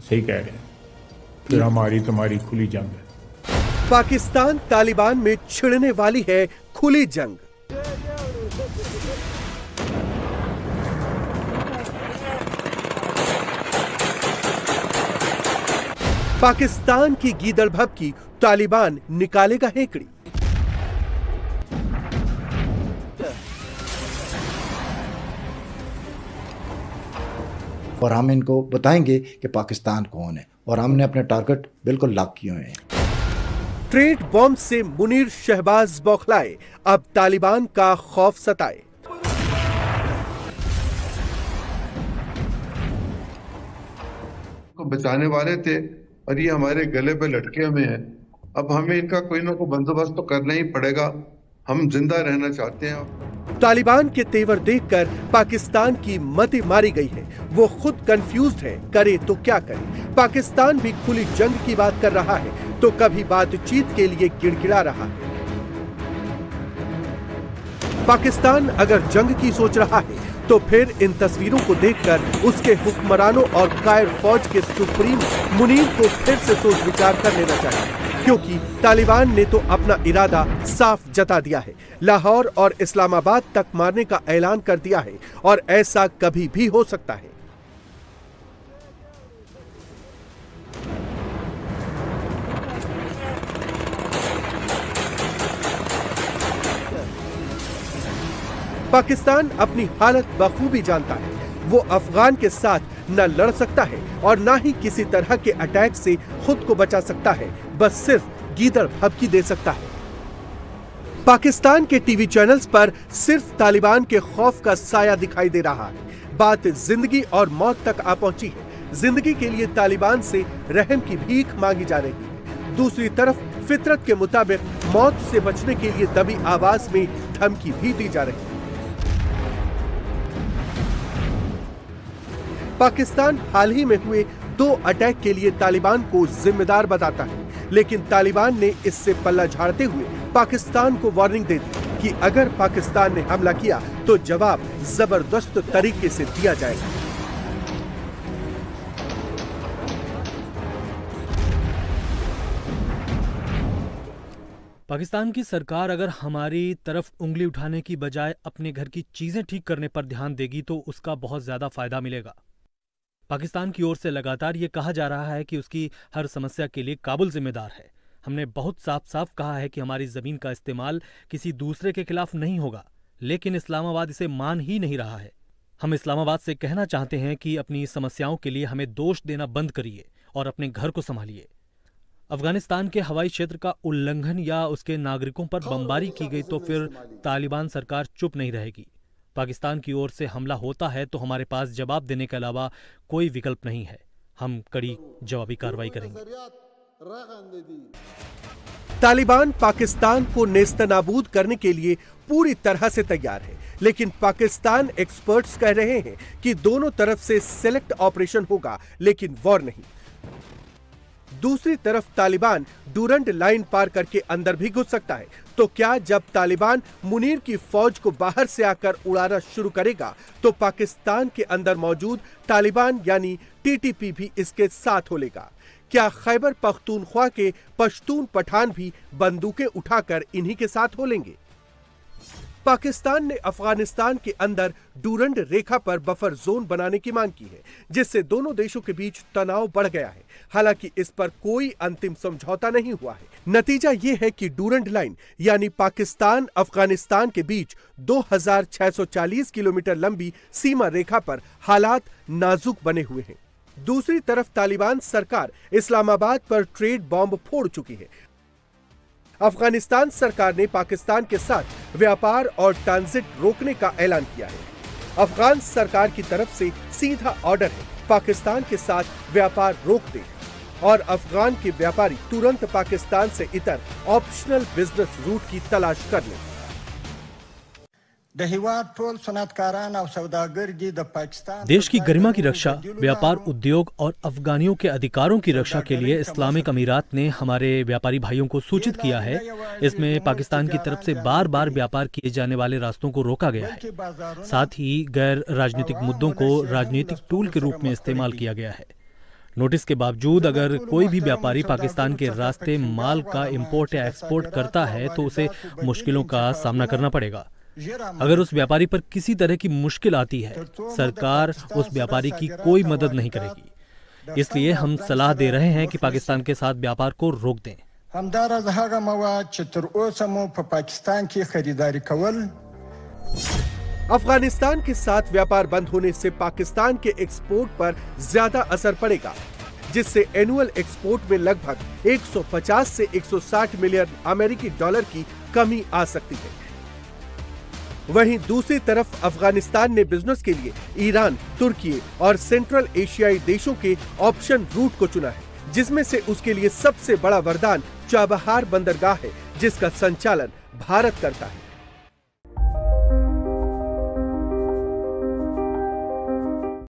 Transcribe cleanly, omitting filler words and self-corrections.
सही कह रहे हैं, फिर हमारी तुम्हारी खुली जंग है। पाकिस्तान तालिबान में छिड़ने वाली है खुली जंग। पाकिस्तान की गीदड़ भभकी, तालिबान निकालेगा हेकड़ी। और हम इनको बताएंगे कि पाकिस्तान कौन है, और हमने अपने टारगेट बिल्कुल लॉक किए हुए हैं। ट्रेड बॉम्ब से मुनीर शहबाज बौखलाए, अब तालिबान का खौफ सताए। को बचाने वाले थे और ये हमारे गले पे लटके हुए हैं। अब हमें इनका कोई ना कोई बंदोबस्त तो करना ही पड़ेगा। हम जिंदा रहना चाहते हैं। तालिबान के तेवर देखकर पाकिस्तान की मति मारी गई है। वो खुद कंफ्यूज्ड है, करे तो क्या करे। पाकिस्तान भी खुली जंग की बात कर रहा है तो कभी बातचीत के लिए गिड़गिड़ा रहा है। पाकिस्तान अगर जंग की सोच रहा है तो फिर इन तस्वीरों को देखकर उसके हुक्मरानों और कायर फौज के सुप्रीम मुनीर को फिर से सोच विचार कर लेना चाहिए, क्योंकि तालिबान ने तो अपना इरादा साफ जता दिया है। लाहौर और इस्लामाबाद तक मारने का ऐलान कर दिया है और ऐसा कभी भी हो सकता है। पाकिस्तान अपनी हालत बखूबी जानता है। वो अफगान के साथ न लड़ सकता है और न ही किसी तरह के अटैक से खुद को बचा सकता है, बस सिर्फ गीदड़ भभकी दे सकता है। पाकिस्तान के टीवी चैनल्स पर सिर्फ तालिबान के खौफ का साया दिखाई दे रहा है। बात जिंदगी और मौत तक आ पहुंची है। जिंदगी के लिए तालिबान से रहम की भीख मांगी जा रही है। दूसरी तरफ फितरत के मुताबिक मौत से बचने के लिए दबी आवाज में धमकी भी दी जा रही है। पाकिस्तान हाल ही में हुए 2 अटैक के लिए तालिबान को जिम्मेदार बताता है, लेकिन तालिबान ने इससे पल्ला झाड़ते हुए पाकिस्तान को वार्निंग दे दी कि अगर पाकिस्तान ने हमला किया तो जवाब जबरदस्त तरीके से दिया जाएगा। पाकिस्तान की सरकार अगर हमारी तरफ उंगली उठाने की बजाय अपने घर की चीजें ठीक करने पर ध्यान देगी तो उसका बहुत ज्यादा फायदा मिलेगा। पाकिस्तान की ओर से लगातार ये कहा जा रहा है कि उसकी हर समस्या के लिए काबुल जिम्मेदार है। हमने बहुत साफ साफ कहा है कि हमारी जमीन का इस्तेमाल किसी दूसरे के खिलाफ नहीं होगा, लेकिन इस्लामाबाद इसे मान ही नहीं रहा है। हम इस्लामाबाद से कहना चाहते हैं कि अपनी समस्याओं के लिए हमें दोष देना बंद करिए और अपने घर को संभालिए। अफगानिस्तान के हवाई क्षेत्र का उल्लंघन या उसके नागरिकों पर बमबारी की गई तो फिर तालिबान सरकार चुप नहीं रहेगी। पाकिस्तान की ओर से हमला होता है तो हमारे पास जवाब देने के अलावा कोई विकल्प नहीं है। हम कड़ी जवाबी कार्रवाई करेंगे। तालिबान पाकिस्तान को नेस्तनाबूद करने के लिए पूरी तरह से तैयार है, लेकिन पाकिस्तान एक्सपर्ट्स कह रहे हैं कि दोनों तरफ से सेलेक्ट ऑपरेशन होगा, लेकिन वॉर नहीं। दूसरी तरफ तालिबान डूरंड लाइन पार करके अंदर भी घुस सकता है। तो क्या जब तालिबान मुनीर की फौज को बाहर से आकर उड़ाना शुरू करेगा तो पाकिस्तान के अंदर मौजूद तालिबान यानी टीटीपी भी इसके साथ हो लेगा? क्या खैबर पख्तूनख्वा के पश्तून पठान भी बंदूकें उठाकर इन्हीं के साथ हो लेंगे? पाकिस्तान ने अफगानिस्तान के अंदर डूरंड रेखा पर बफर जोन बनाने की मांग की है, जिससे दोनों देशों के बीच तनाव बढ़ गया है। हालांकि इस पर कोई अंतिम समझौता नहीं हुआ है। नतीजा यह है कि डूरंड लाइन यानी पाकिस्तान अफगानिस्तान के बीच 2640 किलोमीटर लंबी सीमा रेखा पर हालात नाजुक बने हुए हैं। दूसरी तरफ तालिबान सरकार इस्लामाबाद पर ट्रेड बॉम्ब फोड़ चुकी है। अफगानिस्तान सरकार ने पाकिस्तान के साथ व्यापार और ट्रांजिट रोकने का ऐलान किया है। अफगान सरकार की तरफ से सीधा ऑर्डर है, पाकिस्तान के साथ व्यापार रोक दे और अफगान के व्यापारी तुरंत पाकिस्तान से इतर ऑप्शनल बिजनेस रूट की तलाश कर लें। देश की गरिमा की रक्षा, व्यापार उद्योग और अफगानियों के अधिकारों की रक्षा के लिए इस्लामिक अमीरात ने हमारे व्यापारी भाइयों को सूचित किया है। इसमें पाकिस्तान की तरफ से बार बार व्यापार किए जाने वाले रास्तों को रोका गया है। साथ ही गैर राजनीतिक मुद्दों को राजनीतिक टूल के रूप में इस्तेमाल किया गया है। नोटिस के बावजूद अगर कोई भी व्यापारी पाकिस्तान के रास्ते माल का इंपोर्ट या एक्सपोर्ट करता है तो उसे मुश्किलों का सामना करना पड़ेगा। अगर उस व्यापारी पर किसी तरह की मुश्किल आती है, सरकार उस व्यापारी की कोई मदद नहीं करेगी। इसलिए हम सलाह दे रहे हैं कि पाकिस्तान के साथ व्यापार को रोक दें। अफगानिस्तान के साथ व्यापार बंद होने से पाकिस्तान के एक्सपोर्ट पर ज्यादा असर पड़ेगा, जिससे एनुअल एक्सपोर्ट में लगभग 150 से 160 मिलियन अमेरिकी डॉलर की कमी आ सकती है। वहीं दूसरी तरफ अफगानिस्तान ने बिजनेस के लिए ईरान, तुर्की और सेंट्रल एशियाई देशों के ऑप्शन रूट को चुना है, जिसमें से उसके लिए सबसे बड़ा वरदान चाबहार बंदरगाह है, जिसका संचालन भारत करता है।